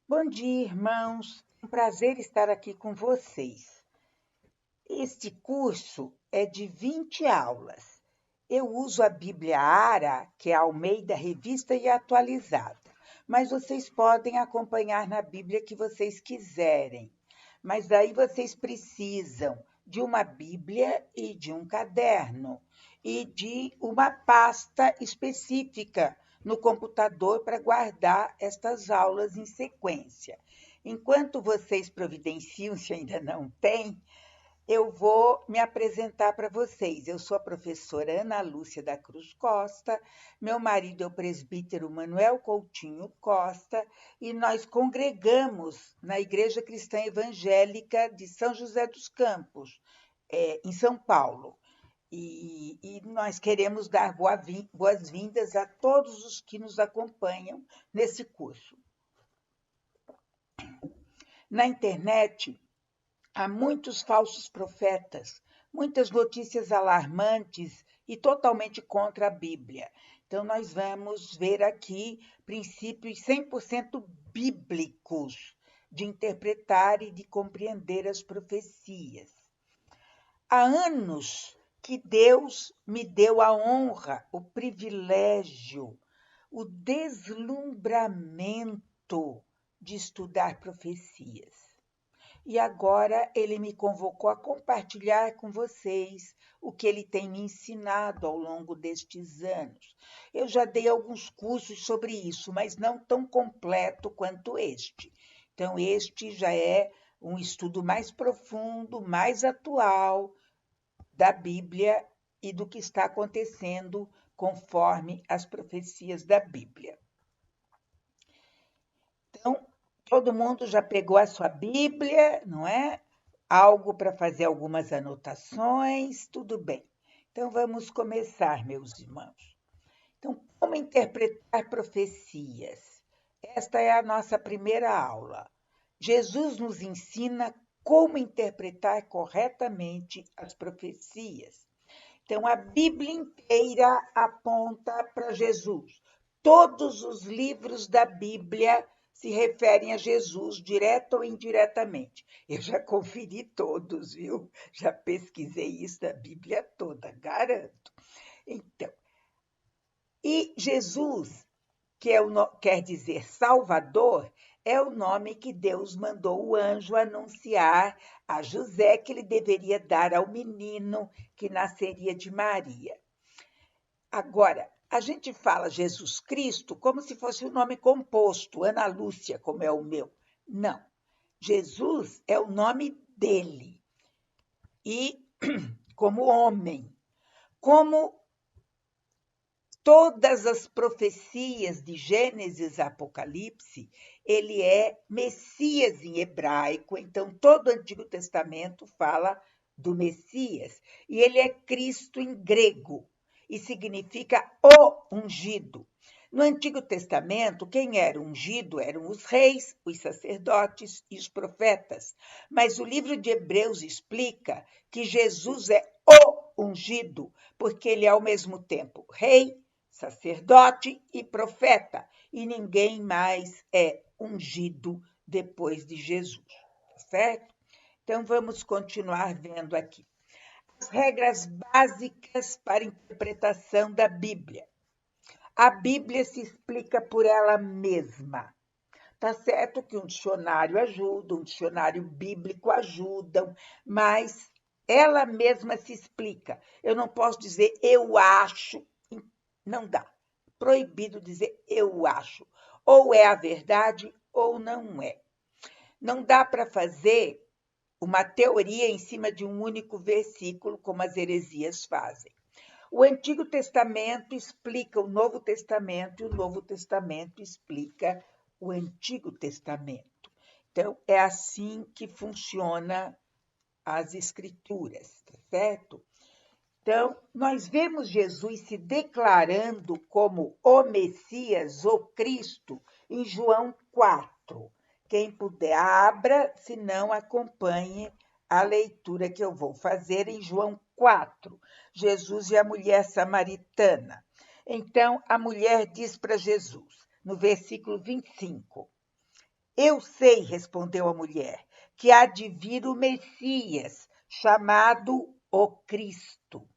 Bom dia, irmãos. É um prazer estar aqui com vocês. Este curso é de 20 aulas. Eu uso a Bíblia Ara, que é a Almeida Revista e Atualizada, mas vocês podem acompanhar na Bíblia que vocês quiserem. Mas daí vocês precisam de uma Bíblia e de um caderno e de uma pasta específica no computador para guardar estas aulas em sequência. Enquanto vocês providenciam, se ainda não têm, eu vou me apresentar para vocês. Eu sou a professora Ana Lúcia da Cruz Costa, meu marido é o presbítero Manuel Coutinho Costa e nós congregamos na Igreja Cristã Evangélica de São José dos Campos, em São Paulo. E nós queremos dar boas-vindas a todos os que nos acompanham nesse curso. Na internet, há muitos falsos profetas, muitas notícias alarmantes e totalmente contra a Bíblia. Então, nós vamos ver aqui princípios 100% bíblicos de interpretar e de compreender as profecias. Há anos que Deus me deu a honra, o privilégio, o deslumbramento de estudar profecias. E agora ele me convocou a compartilhar com vocês o que ele tem me ensinado ao longo destes anos. Eu já dei alguns cursos sobre isso, mas não tão completo quanto este. Então, este já é um estudo mais profundo, mais atual da Bíblia e do que está acontecendo conforme as profecias da Bíblia. Então, todo mundo já pegou a sua Bíblia, não é? Algo para fazer algumas anotações, tudo bem. Então, vamos começar, meus irmãos. Então, como interpretar profecias? Esta é a nossa primeira aula. Jesus nos ensina como interpretar corretamente as profecias. Então, a Bíblia inteira aponta para Jesus. Todos os livros da Bíblia se referem a Jesus, direto ou indiretamente. Eu já conferi todos, viu? Já pesquisei isso da Bíblia toda, garanto. Então, e Jesus, quer dizer Salvador, é o nome que Deus mandou o anjo anunciar a José que ele deveria dar ao menino que nasceria de Maria. Agora, a gente fala Jesus Cristo como se fosse um nome composto, Ana Lúcia, como é o meu. Não. Jesus é o nome dele. E como homem, como todas as profecias de Gênesis a Apocalipse, ele é Messias em hebraico, então todo o Antigo Testamento fala do Messias, e ele é Cristo em grego, e significa o ungido. No Antigo Testamento, quem era ungido eram os reis, os sacerdotes e os profetas, mas o livro de Hebreus explica que Jesus é o ungido, porque ele é ao mesmo tempo rei, sacerdote e profeta, e ninguém mais é ungido depois de Jesus, certo? Então, vamos continuar vendo aqui. As regras básicas para interpretação da Bíblia. A Bíblia se explica por ela mesma. Tá certo que um dicionário ajuda, um dicionário bíblico ajudam, mas ela mesma se explica. Eu não posso dizer eu acho, não dá. Proibido dizer eu acho. Ou é a verdade ou não é. Não dá para fazer uma teoria em cima de um único versículo, como as heresias fazem. O Antigo Testamento explica o Novo Testamento e o Novo Testamento explica o Antigo Testamento. Então, é assim que funciona as Escrituras, tá certo? Então, nós vemos Jesus se declarando como o Messias, o Cristo, em João 4. Quem puder, abra, se não, acompanhe a leitura que eu vou fazer em João 4. Jesus e a mulher samaritana. Então, a mulher diz para Jesus, no versículo 25, Eu sei, respondeu a mulher, que há de vir o Messias, chamado o Cristo,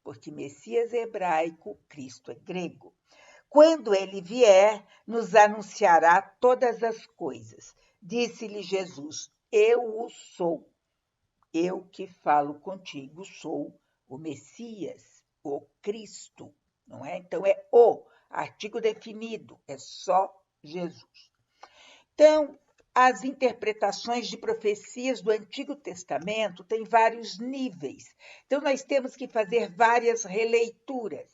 porque Messias é hebraico, Cristo é grego. Quando ele vier, nos anunciará todas as coisas. Disse-lhe Jesus: Eu o sou. Eu que falo contigo sou o Messias, o Cristo, não é? Então é o artigo definido, é só Jesus. Então, as interpretações de profecias do Antigo Testamento têm vários níveis. Então, nós temos que fazer várias releituras.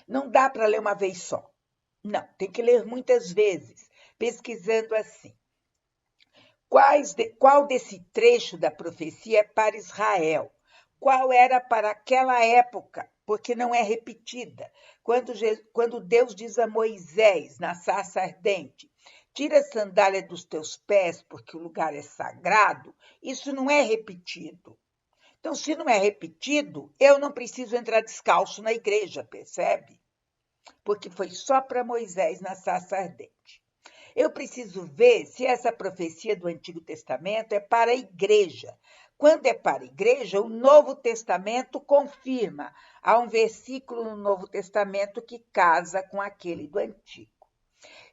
Não dá para ler uma vez só. Não, tem que ler muitas vezes, pesquisando assim. Qual desse trecho da profecia é para Israel? Qual era para aquela época? Porque não é repetida. Quando Deus diz a Moisés, na sarça ardente, tira a sandália dos teus pés, porque o lugar é sagrado, isso não é repetido. Então, se não é repetido, eu não preciso entrar descalço na igreja, percebe? Porque foi só para Moisés na sarça ardente. Eu preciso ver se essa profecia do Antigo Testamento é para a igreja. Quando é para a igreja, o Novo Testamento confirma. Há um versículo no Novo Testamento que casa com aquele do Antigo.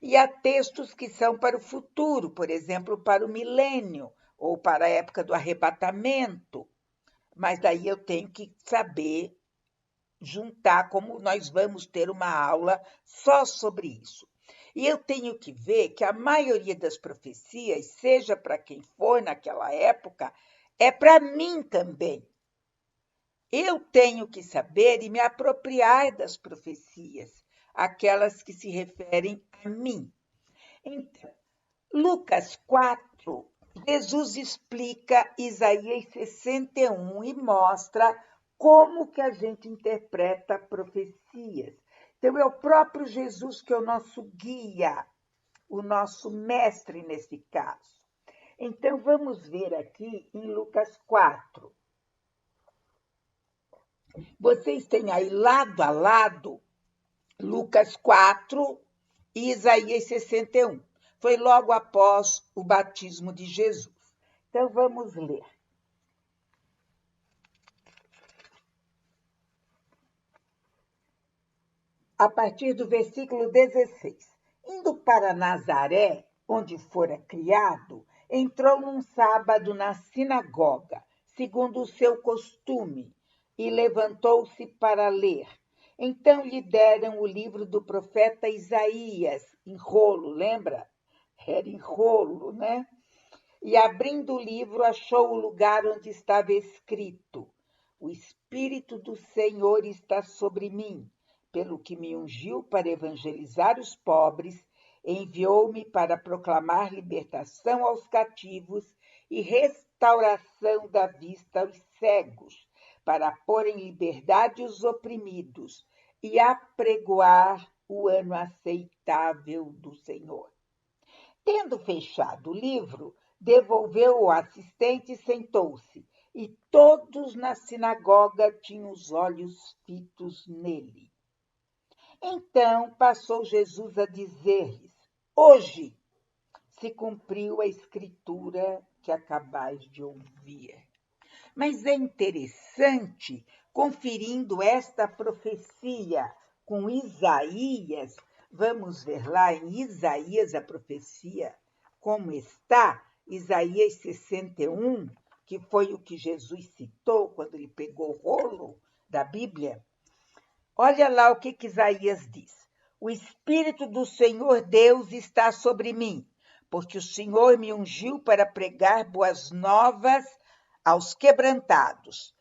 E há textos que são para o futuro, por exemplo, para o milênio, ou para a época do arrebatamento. Mas daí eu tenho que saber juntar, como nós vamos ter uma aula só sobre isso. E eu tenho que ver que a maioria das profecias, seja para quem for naquela época, é para mim também. Eu tenho que saber e me apropriar das profecias, aquelas que se referem a mim. Então, Lucas 4, Jesus explica Isaías 61 e mostra como que a gente interpreta profecias. Então, é o próprio Jesus que é o nosso guia, o nosso mestre nesse caso. Então, vamos ver aqui em Lucas 4. Vocês têm aí lado a lado Lucas 4 e Isaías 61. Foi logo após o batismo de Jesus. Então, vamos ler. A partir do versículo 16. Indo para Nazaré, onde fora criado, entrou num sábado na sinagoga, segundo o seu costume, e levantou-se para ler. Então lhe deram o livro do profeta Isaías, em rolo, lembra? Era em rolo, né? E abrindo o livro, achou o lugar onde estava escrito: O Espírito do Senhor está sobre mim, pelo que me ungiu para evangelizar os pobres, enviou-me para proclamar libertação aos cativos e restauração da vista aos cegos, para pôr em liberdade os oprimidos e apregoar o ano aceitável do Senhor. Tendo fechado o livro, devolveu o assistente e sentou-se, e todos na sinagoga tinham os olhos fitos nele. Então passou Jesus a dizer-lhes: Hoje se cumpriu a escritura que acabais de ouvir. Mas é interessante, conferindo esta profecia com Isaías, vamos ver lá em Isaías a profecia, como está, Isaías 61, que foi o que Jesus citou quando ele pegou o rolo da Bíblia. Olha lá o que Isaías diz. O Espírito do Senhor Deus está sobre mim, porque o Senhor me ungiu para pregar boas novas aos quebrantados.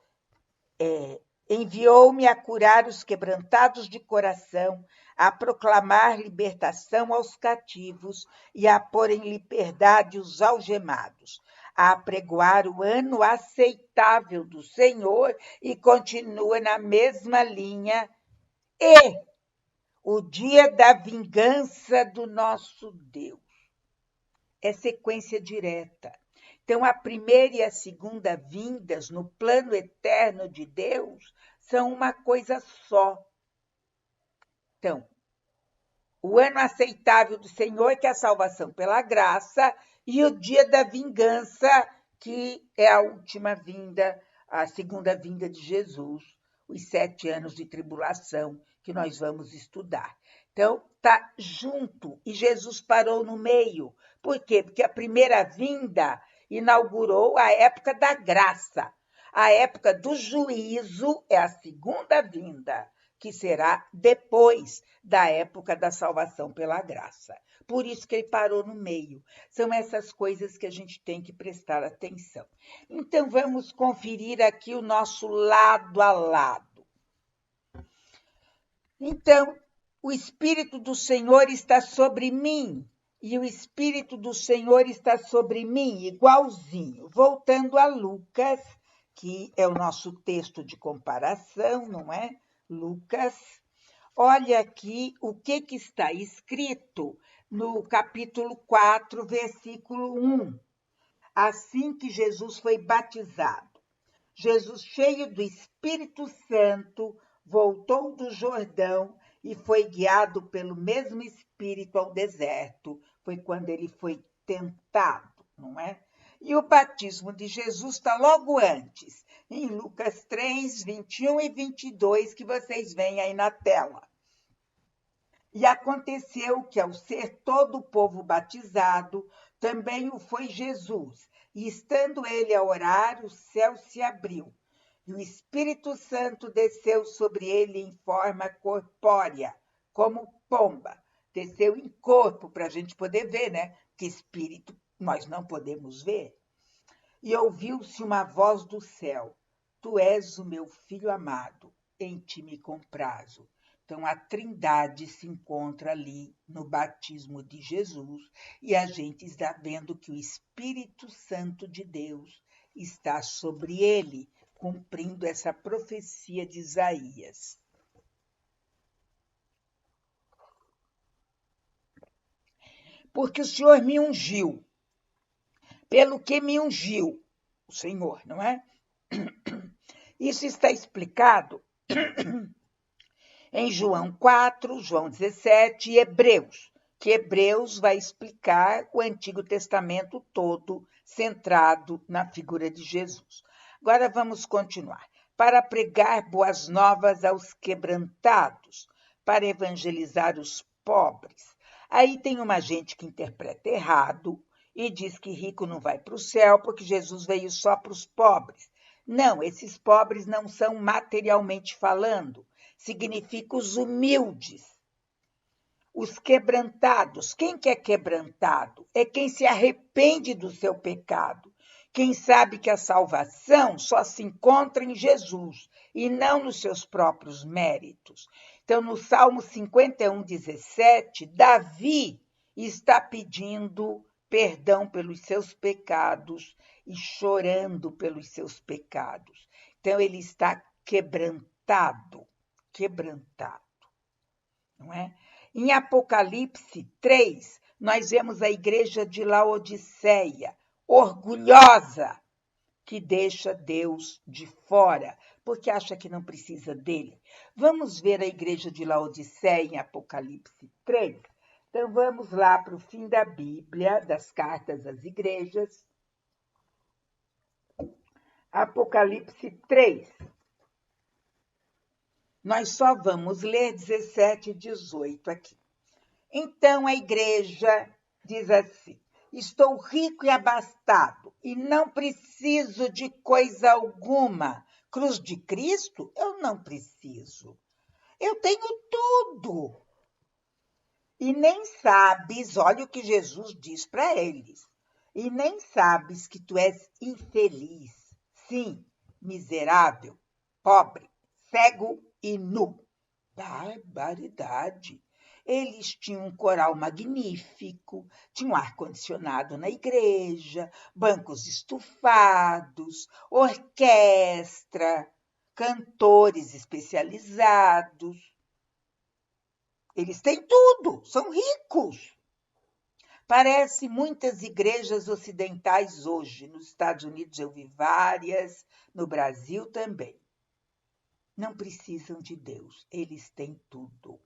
Enviou-me a curar os quebrantados de coração, a proclamar libertação aos cativos e a pôr em liberdade os algemados, a apregoar o ano aceitável do Senhor, e continua na mesma linha, e o dia da vingança do nosso Deus. É sequência direta. Então, a primeira e a segunda vindas no plano eterno de Deus são uma coisa só. Então, o ano aceitável do Senhor, que é a salvação pela graça, e o dia da vingança, que é a última vinda, a segunda vinda de Jesus, os 7 anos de tribulação que nós vamos estudar. Então, está junto, e Jesus parou no meio. Por quê? Porque a primeira vinda inaugurou a época da graça. A época do juízo é a segunda vinda, que será depois da época da salvação pela graça. Por isso que ele parou no meio. São essas coisas que a gente tem que prestar atenção. Então, vamos conferir aqui o nosso lado a lado. Então, o Espírito do Senhor está sobre mim, e o Espírito do Senhor está sobre mim, igualzinho. Voltando a Lucas, que é o nosso texto de comparação, não é? Lucas. Olha aqui o que está escrito no capítulo 4, versículo 1. Assim que Jesus foi batizado, Jesus, cheio do Espírito Santo, voltou do Jordão e foi guiado pelo mesmo Espírito ao deserto. Foi quando ele foi tentado, não é? E o batismo de Jesus está logo antes, em Lucas 3, 21 e 22, que vocês veem aí na tela. E aconteceu que, ao ser todo o povo batizado, também o foi Jesus. E estando ele a orar, o céu se abriu. E o Espírito Santo desceu sobre ele em forma corpórea, como pomba. Desceu em corpo, para a gente poder ver, né? Que espírito nós não podemos ver. E ouviu-se uma voz do céu: Tu és o meu filho amado, em ti me comprazo. Então, a Trindade se encontra ali no batismo de Jesus e a gente está vendo que o Espírito Santo de Deus está sobre ele, cumprindo essa profecia de Isaías. Porque o Senhor me ungiu, pelo que me ungiu, o Senhor, não é? Isso está explicado em João 4, João 17 e Hebreus, que Hebreus vai explicar o Antigo Testamento todo centrado na figura de Jesus. Agora vamos continuar. Para pregar boas novas aos quebrantados, para evangelizar os pobres. Aí tem uma gente que interpreta errado e diz que rico não vai para o céu porque Jesus veio só para os pobres. Não, esses pobres não são materialmente falando. Significa os humildes, os quebrantados. Quem que é quebrantado? É quem se arrepende do seu pecado. Quem sabe que a salvação só se encontra em Jesus e não nos seus próprios méritos. Então, no Salmo 51, 17, Davi está pedindo perdão pelos seus pecados e chorando pelos seus pecados. Então, ele está quebrantado, não é? Em Apocalipse 3, nós vemos a igreja de Laodiceia, orgulhosa, que deixa Deus de fora, porque acha que não precisa dele. Vamos ver a igreja de Laodiceia em Apocalipse 3? Então, vamos lá para o fim da Bíblia, das cartas às igrejas. Apocalipse 3. Nós só vamos ler 17 e 18 aqui. Então a igreja diz assim: estou rico e abastado e não preciso de coisa alguma. Cruz de Cristo? Eu não preciso. Eu tenho tudo. E nem sabes, olha o que Jesus diz para eles, e nem sabes que tu és infeliz, sim, miserável, pobre, cego e nu. Barbaridade! Eles tinham um coral magnífico, tinham ar-condicionado na igreja, bancos estufados, orquestra, cantores especializados. Eles têm tudo, são ricos. Parece muitas igrejas ocidentais hoje. Nos Estados Unidos eu vi várias, no Brasil também. Não precisam de Deus, eles têm tudo.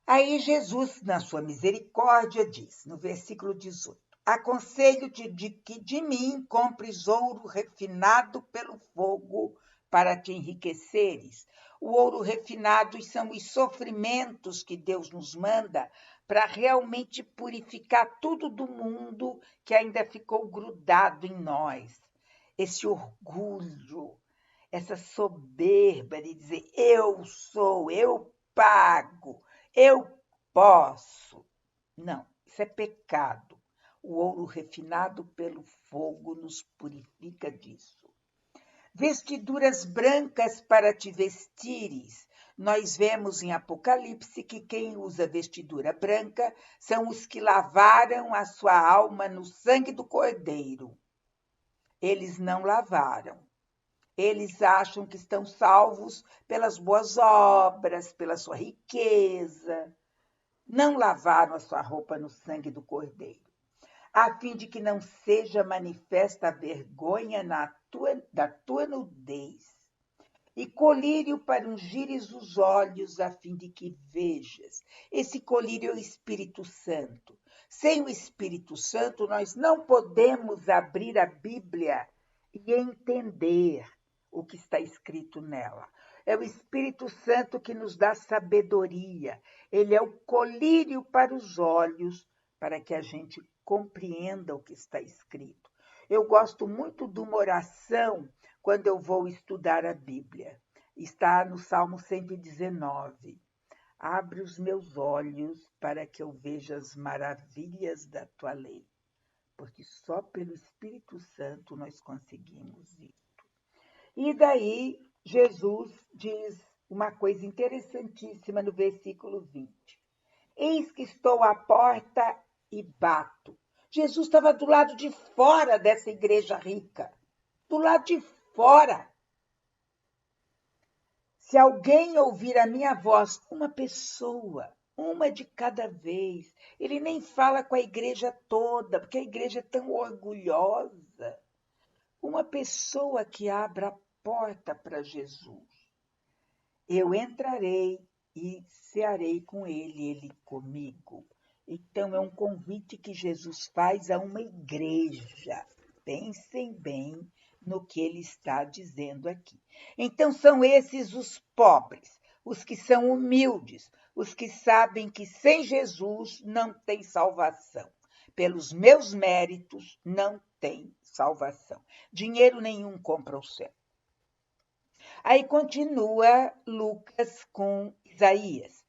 Aí Jesus, na sua misericórdia, diz, no versículo 18: aconselho-te de que de mim compres ouro refinado pelo fogo para te enriqueceres. O ouro refinado são os sofrimentos que Deus nos manda para realmente purificar tudo do mundo que ainda ficou grudado em nós. Esse orgulho, essa soberba de dizer eu sou, eu pago, eu posso. Não, isso é pecado. O ouro refinado pelo fogo nos purifica disso. Vestiduras brancas para te vestires. Nós vemos em Apocalipse que quem usa vestidura branca são os que lavaram a sua alma no sangue do Cordeiro. Eles não lavaram. Eles acham que estão salvos pelas boas obras, pela sua riqueza. Não lavaram a sua roupa no sangue do Cordeiro, a fim de que não seja manifesta a vergonha da tua nudez, e colírio para ungires os olhos, a fim de que vejas. Esse colírio é o Espírito Santo. Sem o Espírito Santo, nós não podemos abrir a Bíblia e entender o que está escrito nela. É o Espírito Santo que nos dá sabedoria. Ele é o colírio para os olhos, para que a gente compreenda o que está escrito. Eu gosto muito de uma oração quando eu vou estudar a Bíblia. Está no Salmo 119. Abre os meus olhos para que eu veja as maravilhas da tua lei, porque só pelo Espírito Santo nós conseguimos isso. E daí Jesus diz uma coisa interessantíssima no versículo 20. Eis que estou à porta e bato. Jesus estava do lado de fora dessa igreja rica, do lado de fora. Se alguém ouvir a minha voz, uma pessoa, uma de cada vez, ele nem fala com a igreja toda, porque a igreja é tão orgulhosa. Uma pessoa que abra a porta para Jesus. Eu entrarei e cearei com ele comigo. Então, é um convite que Jesus faz a uma igreja. Pensem bem no que ele está dizendo aqui. Então, são esses os pobres, os que são humildes, os que sabem que sem Jesus não tem salvação. Pelos meus méritos, não tem salvação. Dinheiro nenhum compra o céu. Aí continua Lucas com Isaías.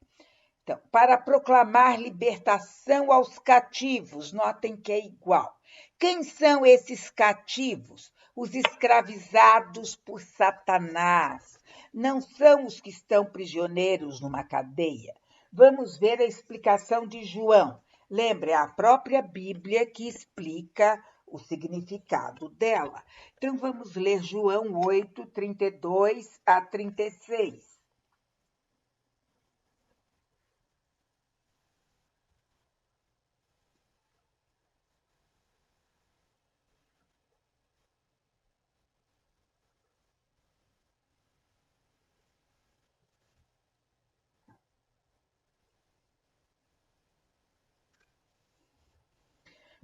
Então, para proclamar libertação aos cativos, notem que é igual. Quem são esses cativos? Os escravizados por Satanás. Não são os que estão prisioneiros numa cadeia. Vamos ver a explicação de João. Lembre, é a própria Bíblia que explica o significado dela. Então, vamos ler João 8, 32 a 36.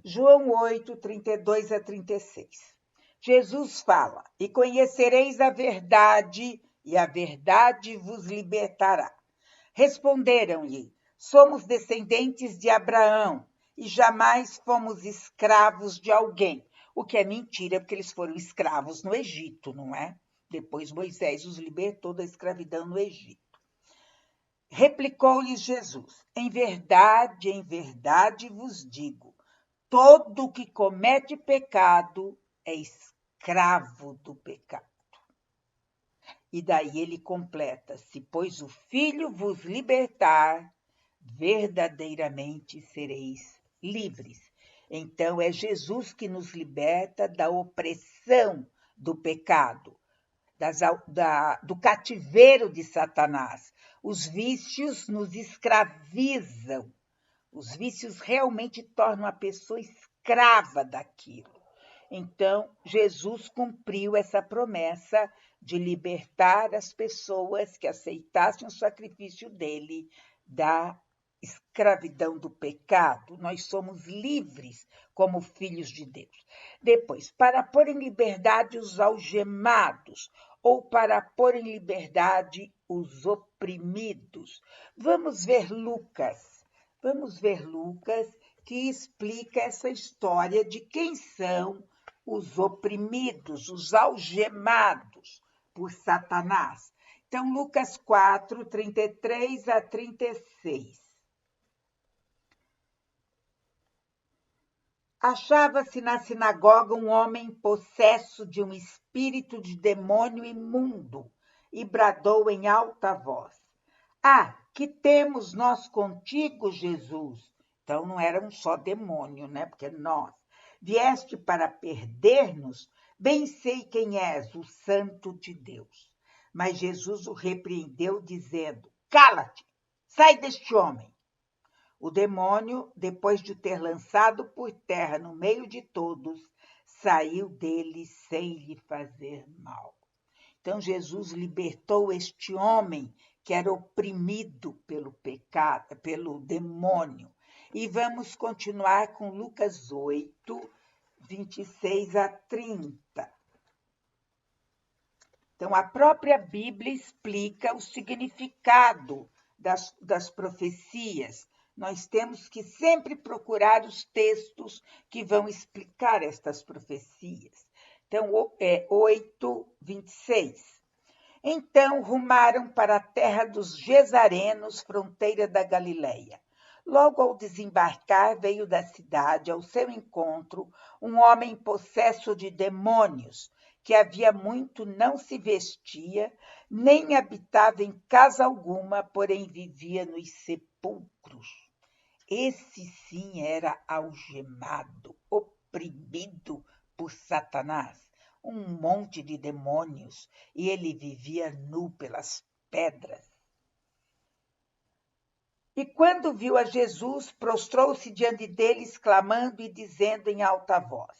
João 8, 32 a 36. Jesus fala, e conhecereis a verdade, e a verdade vos libertará. Responderam-lhe, somos descendentes de Abraão, e jamais fomos escravos de alguém. O que é mentira, porque eles foram escravos no Egito, não é? Depois Moisés os libertou da escravidão no Egito. Replicou-lhes Jesus, em verdade vos digo, todo que comete pecado é escravo do pecado. E daí ele completa, se pois o Filho vos libertar, verdadeiramente sereis livres. Então é Jesus que nos liberta da opressão do pecado, do cativeiro de Satanás. Os vícios nos escravizam. Os vícios realmente tornam a pessoa escrava daquilo. Então, Jesus cumpriu essa promessa de libertar as pessoas que aceitassem o sacrifício dele da escravidão do pecado, nós somos livres como filhos de Deus. Depois, para pôr em liberdade os algemados, ou para pôr em liberdade os oprimidos. Vamos ver Lucas, que explica essa história de quem são os oprimidos, os algemados por Satanás. Então, Lucas 4, 33 a 36. Achava-se na sinagoga um homem possesso de um espírito de demônio imundo e bradou em alta voz: Ah, que temos nós contigo, Jesus? Então não era um só demônio, né? Porque nós. Vieste para perder-nos? Bem sei quem és, o Santo de Deus. Mas Jesus o repreendeu, dizendo: Cala-te, sai deste homem. O demônio, depois de o ter lançado por terra no meio de todos, saiu dele sem lhe fazer mal. Então Jesus libertou este homem que era oprimido pelo pecado, pelo demônio. E vamos continuar com Lucas 8, 26 a 30. Então, a própria Bíblia explica o significado das profecias. Nós temos que sempre procurar os textos que vão explicar estas profecias. Então, 8, 26. Então, rumaram para a terra dos Gesarenos, fronteira da Galileia. Logo ao desembarcar, veio da cidade ao seu encontro um homem possesso de demônios, que havia muito não se vestia, nem habitava em casa alguma, porém vivia nos sepulcros. Esse sim era algemado, oprimido por Satanás, um monte de demônios, e ele vivia nu pelas pedras. E quando viu a Jesus, prostrou-se diante dele, exclamando e dizendo em alta voz: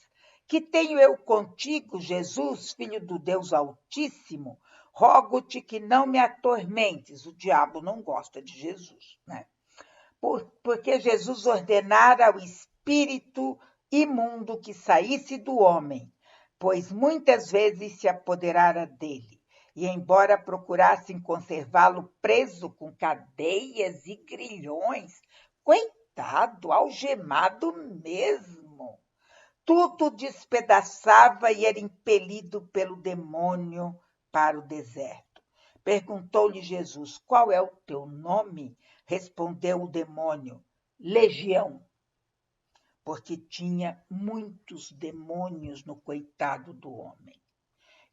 Que tenho eu contigo, Jesus, filho do Deus Altíssimo? Rogo-te que não me atormentes. O diabo não gosta de Jesus, né? Porque Jesus ordenara ao espírito imundo que saísse do homem, pois muitas vezes se apoderara dele. E, embora procurassem conservá-lo preso com cadeias e grilhões, coitado, algemado mesmo, tudo despedaçava e era impelido pelo demônio para o deserto. Perguntou-lhe Jesus: Qual é o teu nome? Respondeu o demônio: Legião, porque tinha muitos demônios no coitado do homem.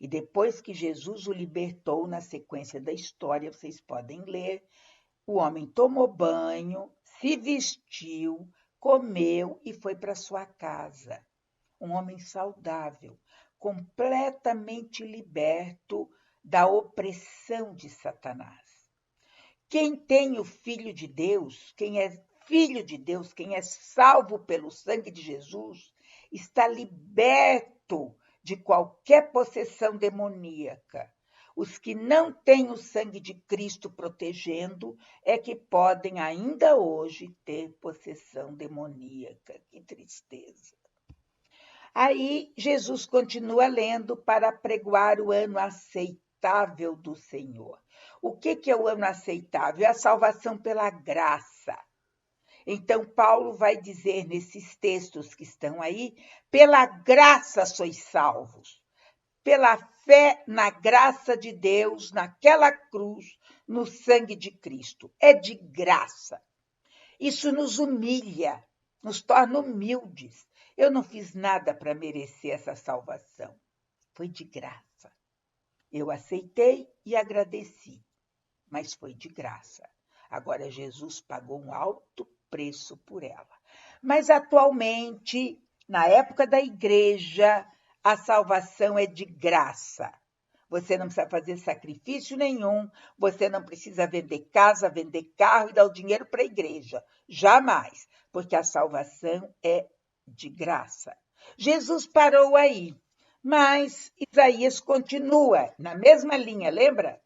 E depois que Jesus o libertou, na sequência da história, vocês podem ler, o homem tomou banho, se vestiu, comeu e foi para sua casa. Um homem saudável, completamente liberto da opressão de Satanás. Quem tem o Filho de Deus, quem é filho de Deus, quem é salvo pelo sangue de Jesus, está liberto de qualquer possessão demoníaca. Os que não têm o sangue de Cristo protegendo é que podem ainda hoje ter possessão demoníaca. Que tristeza. Aí Jesus continua lendo para apregoar o ano aceitável do Senhor. O que é o ano aceitável? É a salvação pela graça. Então, Paulo vai dizer nesses textos que estão aí, pela graça sois salvos, pela fé na graça de Deus, naquela cruz, no sangue de Cristo. É de graça. Isso nos humilha, nos torna humildes. Eu não fiz nada para merecer essa salvação. Foi de graça. Eu aceitei e agradeci, mas foi de graça. Agora, Jesus pagou um alto preço por ela. Mas, atualmente, na época da igreja, a salvação é de graça. Você não precisa fazer sacrifício nenhum, você não precisa vender casa, vender carro e dar o dinheiro para a igreja. Jamais, porque a salvação é de graça. Jesus parou aí, mas Isaías continua na mesma linha, lembra?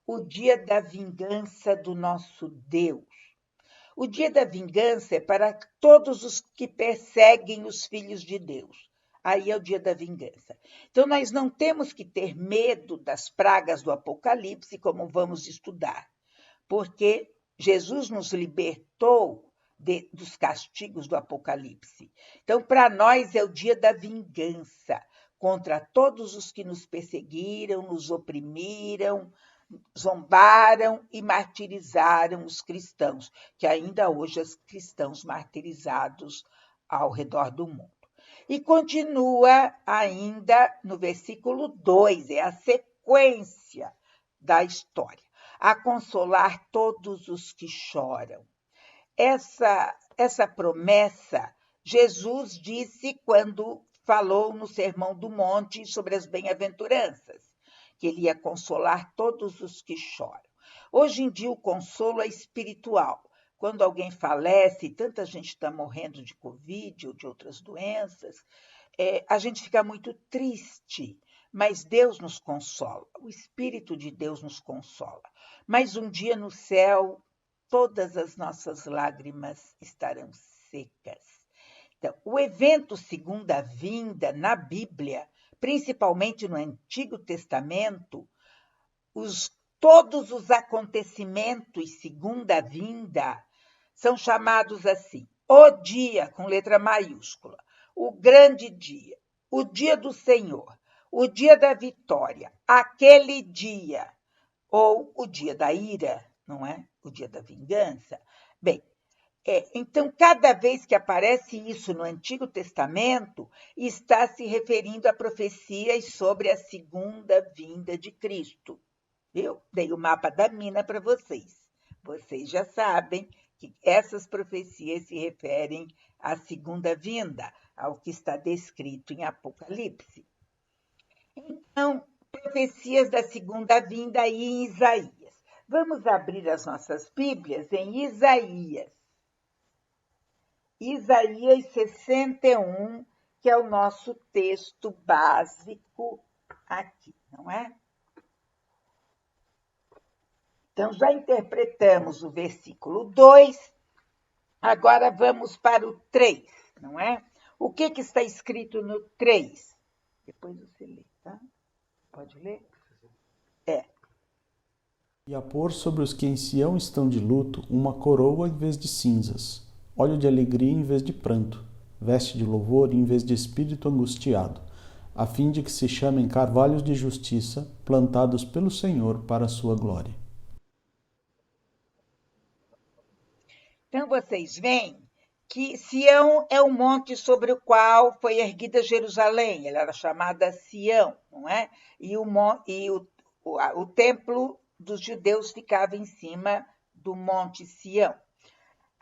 O dia da vingança do nosso Deus. O dia da vingança é para todos os que perseguem os filhos de Deus. Aí é o dia da vingança. Então, nós não temos que ter medo das pragas do Apocalipse, como vamos estudar, porque Jesus nos libertou dos castigos do Apocalipse. Então, para nós é o dia da vingança contra todos os que nos perseguiram, nos oprimiram, zombaram e martirizaram os cristãos, que ainda hoje há cristãos martirizados ao redor do mundo. E continua ainda no versículo 2, é a sequência da história. A consolar todos os que choram. Essa promessa Jesus disse quando falou no Sermão do Monte sobre as bem-aventuranças, que ele ia consolar todos os que choram. Hoje em dia o consolo é espiritual. Quando alguém falece, tanta gente está morrendo de Covid ou de outras doenças, a gente fica muito triste, mas Deus nos consola, o Espírito de Deus nos consola. Mas um dia no céu, todas as nossas lágrimas estarão secas. Então, o evento segunda vinda na Bíblia, principalmente no Antigo Testamento, todos os acontecimentos segunda vinda são chamados assim: o dia, com letra maiúscula, o grande dia, o dia do Senhor, o dia da vitória, aquele dia, ou o dia da ira, não é? O dia da vingança. Bem, então, cada vez que aparece isso no Antigo Testamento, está se referindo a profecias sobre a segunda vinda de Cristo. Eu dei o mapa da mina para vocês. Vocês já sabem que essas profecias se referem à segunda vinda, ao que está descrito em Apocalipse. Então, profecias da segunda vinda aí em Isaías. Vamos abrir as nossas Bíblias em Isaías. Isaías 61, que é o nosso texto básico aqui, não é? Então, já interpretamos o versículo 2, agora vamos para o 3, não é? O que está escrito no 3? Depois você lê, tá? Pode ler? E a pôr sobre os que em Sião estão de luto uma coroa em vez de cinzas, óleo de alegria em vez de pranto, veste de louvor em vez de espírito angustiado, a fim de que se chamem carvalhos de justiça, plantados pelo Senhor para a sua glória. Então, vocês veem que Sião é o monte sobre o qual foi erguida Jerusalém, ela era chamada Sião, não é? E o templo dos judeus ficava em cima do monte Sião.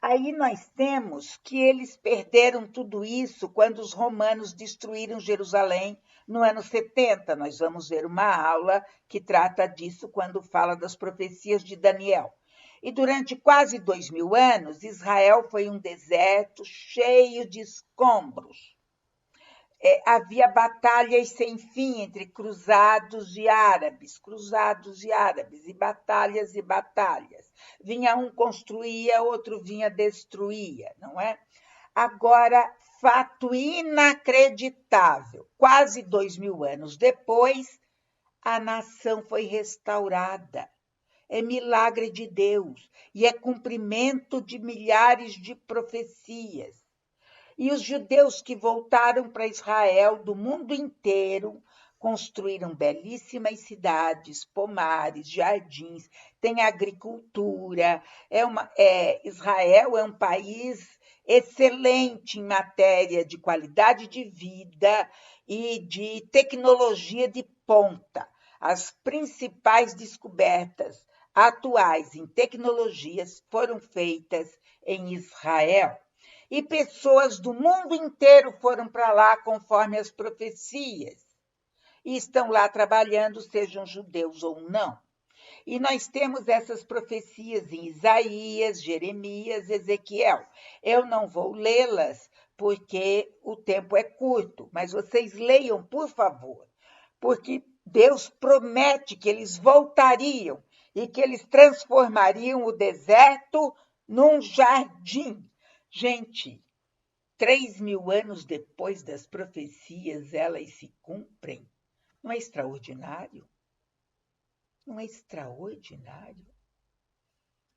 Aí nós temos que eles perderam tudo isso quando os romanos destruíram Jerusalém no ano 70. Nós vamos ver uma aula que trata disso quando fala das profecias de Daniel. E durante quase 2000 anos, Israel foi um deserto cheio de escombros. Havia batalhas sem fim entre cruzados e árabes, e batalhas e batalhas. Vinha um, construía, outro vinha, destruía, não é? Agora, fato inacreditável, quase 2000 anos depois, a nação foi restaurada. É milagre de Deus e é cumprimento de milhares de profecias. E os judeus que voltaram para Israel do mundo inteiro construíram belíssimas cidades, pomares, jardins, tem agricultura. Israel é um país excelente em matéria de qualidade de vida e de tecnologia de ponta. As principais descobertas atuais em tecnologias foram feitas em Israel. E pessoas do mundo inteiro foram para lá conforme as profecias. E estão lá trabalhando, sejam judeus ou não. E nós temos essas profecias em Isaías, Jeremias, Ezequiel. Eu não vou lê-las porque o tempo é curto, mas vocês leiam, por favor, porque Deus promete que eles voltariam e que eles transformariam o deserto num jardim. Gente, 3.000 anos depois das profecias, elas se cumprem. Não é extraordinário? Não é extraordinário?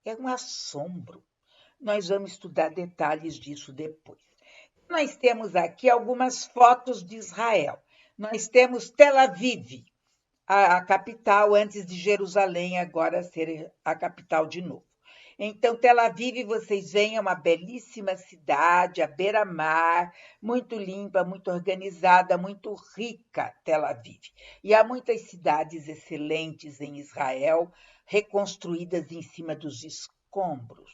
É um assombro. Nós vamos estudar detalhes disso depois. Nós temos aqui algumas fotos de Israel. Nós temos Tel Aviv, a capital antes de Jerusalém agora ser a capital de novo. Então, Tel Aviv, vocês veem, é uma belíssima cidade, à beira-mar, muito limpa, muito organizada, muito rica, Tel Aviv. E há muitas cidades excelentes em Israel, reconstruídas em cima dos escombros.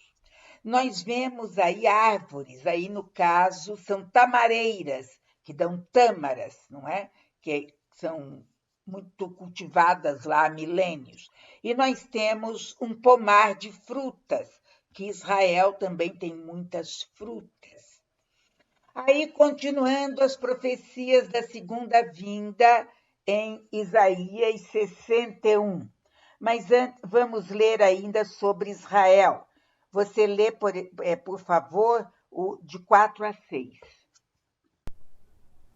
Nós vemos aí árvores, aí no caso são tamareiras, que dão tâmaras, não é? Que são muito cultivadas lá há milênios. E nós temos um pomar de frutas, que Israel também tem muitas frutas. Aí, continuando as profecias da segunda vinda em Isaías 61. Mas vamos ler ainda sobre Israel. Você lê, por favor, o de 4 a 6.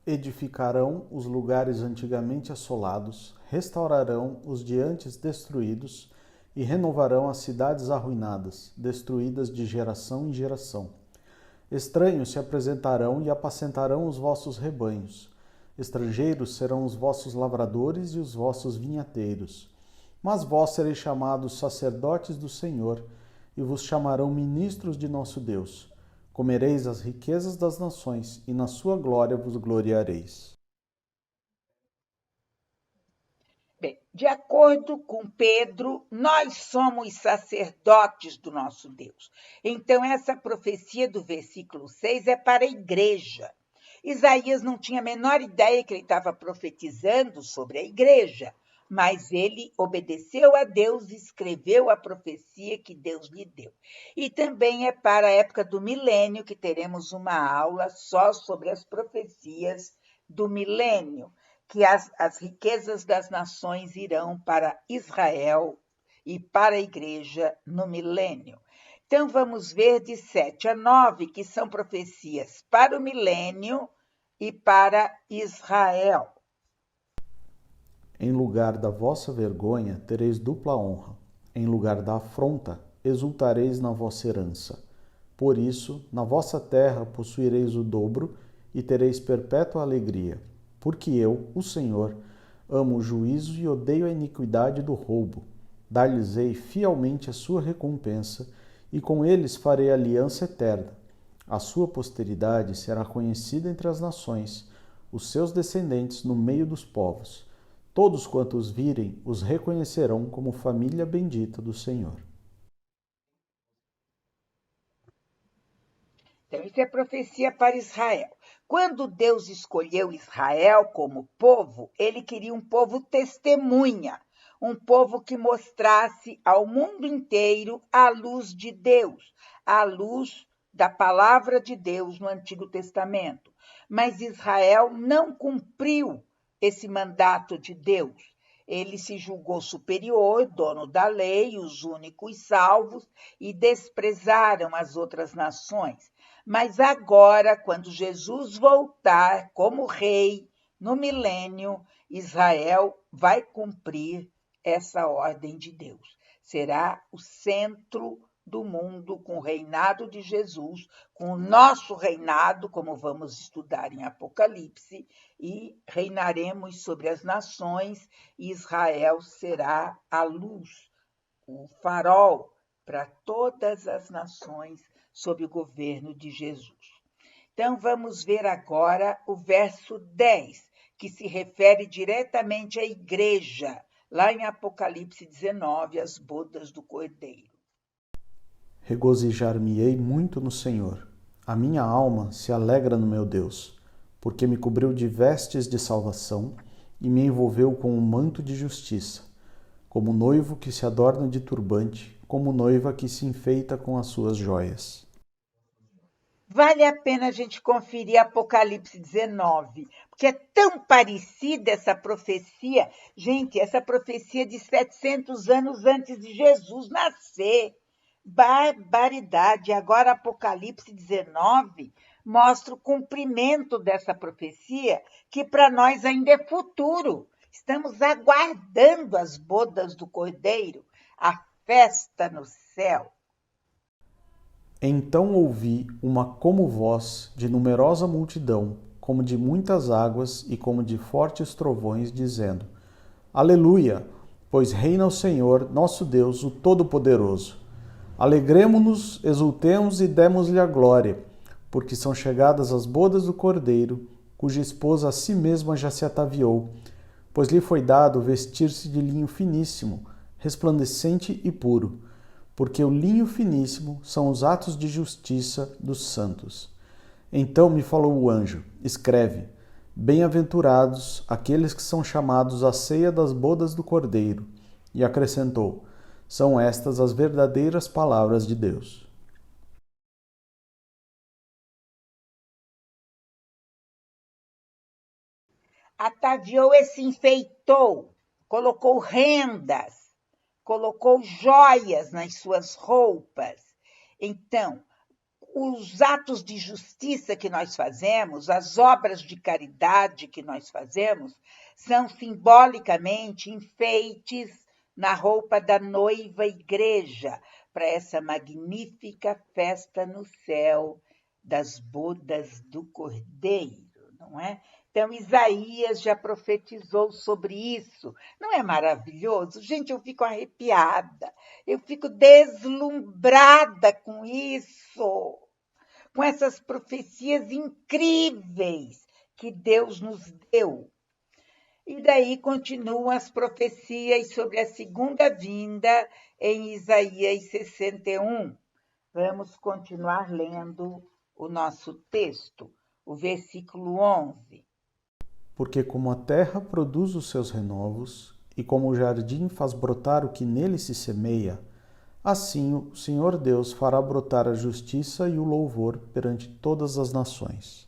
Edificarão os lugares antigamente assolados, restaurarão os de antes destruídos e renovarão as cidades arruinadas, destruídas de geração em geração. Estranhos se apresentarão e apacentarão os vossos rebanhos. Estrangeiros serão os vossos lavradores e os vossos vinhateiros. Mas vós sereis chamados sacerdotes do Senhor, e vos chamarão ministros de nosso Deus. Comereis as riquezas das nações, e na sua glória vos gloriareis. Bem, de acordo com Pedro, nós somos sacerdotes do nosso Deus. Então, essa profecia do versículo 6 é para a igreja. Isaías não tinha a menor ideia que ele estava profetizando sobre a igreja, mas ele obedeceu a Deus e escreveu a profecia que Deus lhe deu. E também é para a época do milênio, que teremos uma aula só sobre as profecias do milênio, que as riquezas das nações irão para Israel e para a igreja no milênio. Então, vamos ver de 7 a 9, que são profecias para o milênio e para Israel. Em lugar da vossa vergonha, tereis dupla honra. Em lugar da afronta, exultareis na vossa herança. Por isso, na vossa terra possuireis o dobro e tereis perpétua alegria. Porque eu, o Senhor, amo o juízo e odeio a iniquidade do roubo. Dar-lhes-ei fielmente a sua recompensa, e com eles farei aliança eterna. A sua posteridade será conhecida entre as nações, os seus descendentes no meio dos povos. Todos quantos virem os reconhecerão como família bendita do Senhor. Então, isso é profecia para Israel. Quando Deus escolheu Israel como povo, ele queria um povo testemunha, um povo que mostrasse ao mundo inteiro a luz de Deus, a luz da palavra de Deus no Antigo Testamento. Mas Israel não cumpriu esse mandato de Deus. Ele se julgou superior, dono da lei, os únicos salvos, e desprezaram as outras nações. Mas agora, quando Jesus voltar como rei no milênio, Israel vai cumprir essa ordem de Deus. Será o centro do mundo com o reinado de Jesus, com o nosso reinado, como vamos estudar em Apocalipse, e reinaremos sobre as nações, e Israel será a luz, o farol para todas as nações sob o governo de Jesus. Então, vamos ver agora o verso 10, que se refere diretamente à igreja, lá em Apocalipse 19, as bodas do Cordeiro. Regozijar-me-ei muito no Senhor. A minha alma se alegra no meu Deus, porque me cobriu de vestes de salvação e me envolveu com um manto de justiça, como noivo que se adorna de turbante, como noiva que se enfeita com as suas joias. Vale a pena a gente conferir Apocalipse 19, porque é tão parecida essa profecia. Gente, essa profecia de 700 anos antes de Jesus nascer. barbaridade! Agora, Apocalipse 19 mostra o cumprimento dessa profecia, que para nós ainda é futuro. Estamos aguardando as bodas do Cordeiro, a festa no céu. Então ouvi uma como voz de numerosa multidão, como de muitas águas e como de fortes trovões, dizendo: Aleluia! Pois reina o Senhor, nosso Deus, o Todo-Poderoso. Alegremo-nos, exultemos e demos-lhe a glória, porque são chegadas as bodas do Cordeiro, cuja esposa a si mesma já se ataviou, pois lhe foi dado vestir-se de linho finíssimo, resplandecente e puro, porque o linho finíssimo são os atos de justiça dos santos. Então me falou o anjo: escreve: bem-aventurados aqueles que são chamados à ceia das bodas do Cordeiro. E acrescentou: são estas as verdadeiras palavras de Deus. Ataviou e se enfeitou, colocou rendas, colocou joias nas suas roupas. Então, os atos de justiça que nós fazemos, as obras de caridade que nós fazemos, são simbolicamente enfeites na roupa da noiva igreja, para essa magnífica festa no céu das bodas do Cordeiro, não é? Então, Isaías já profetizou sobre isso. Não é maravilhoso? Gente, eu fico arrepiada, eu fico deslumbrada com isso, com essas profecias incríveis que Deus nos deu. E daí continuam as profecias sobre a segunda vinda em Isaías 61. Vamos continuar lendo o nosso texto, o versículo 11. Porque como a terra produz os seus renovos, e como o jardim faz brotar o que nele se semeia, assim o Senhor Deus fará brotar a justiça e o louvor perante todas as nações.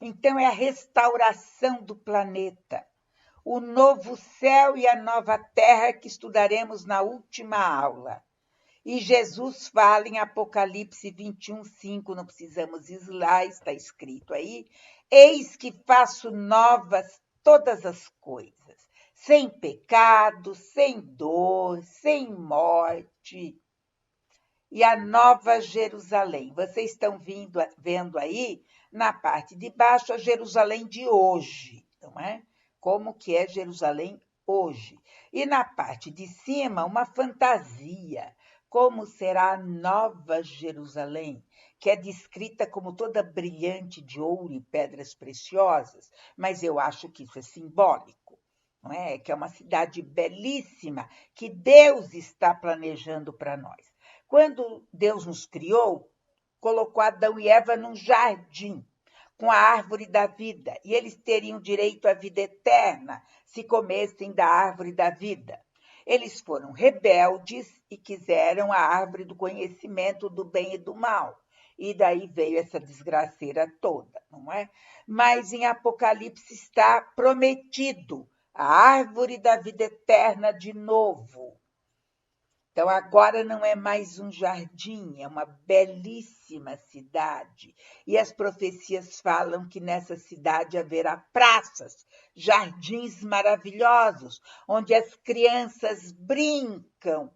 Então é a restauração do planeta, o novo céu e a nova terra que estudaremos na última aula. E Jesus fala em Apocalipse 21:5, não precisamos ir lá, está escrito aí: eis que faço novas todas as coisas, sem pecado, sem dor, sem morte. E a nova Jerusalém. Vocês estão vendo aí, na parte de baixo, a Jerusalém de hoje, não é? Como que é Jerusalém hoje. E na parte de cima, uma fantasia. Como será a nova Jerusalém, que é descrita como toda brilhante de ouro e pedras preciosas, mas eu acho que isso é simbólico, não é? Que é uma cidade belíssima que Deus está planejando para nós. Quando Deus nos criou, colocou Adão e Eva num jardim com a árvore da vida, e eles teriam direito à vida eterna se comessem da árvore da vida. Eles foram rebeldes e quiseram a árvore do conhecimento do bem e do mal. E daí veio essa desgraceira toda, não é? Mas em Apocalipse está prometido a árvore da vida eterna de novo. Então, agora não é mais um jardim, é uma belíssima cidade. E as profecias falam que nessa cidade haverá praças, jardins maravilhosos, onde as crianças brincam.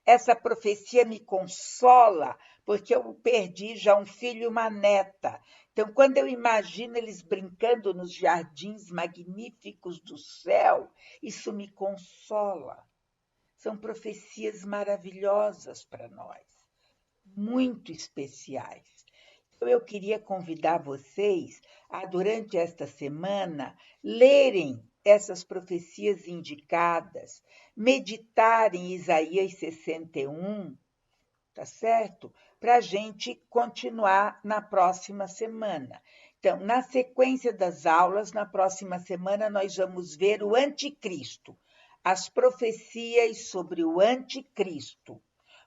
Essa profecia me consola, porque eu perdi já um filho e uma neta. Então, quando eu imagino eles brincando nos jardins magníficos do céu, isso me consola. São profecias maravilhosas para nós, muito especiais. Então, eu queria convidar vocês a, durante esta semana, lerem essas profecias indicadas, meditarem Isaías 61, tá certo? Para a gente continuar na próxima semana. Então, na sequência das aulas, na próxima semana, nós vamos ver o anticristo, as profecias sobre o anticristo,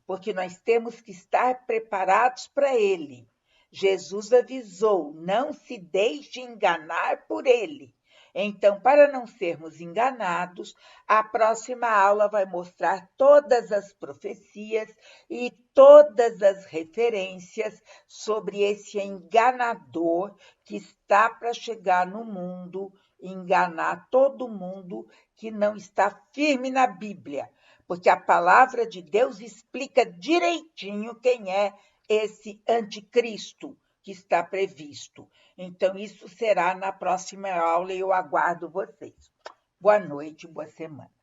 porque nós temos que estar preparados para ele. Jesus avisou: não se deixe enganar por ele. Então, para não sermos enganados, a próxima aula vai mostrar todas as profecias e todas as referências sobre esse enganador que está para chegar no mundo, enganar todo mundo que não está firme na Bíblia, porque a palavra de Deus explica direitinho quem é esse anticristo que está previsto. Então, isso será na próxima aula e eu aguardo vocês. Boa noite, boa semana.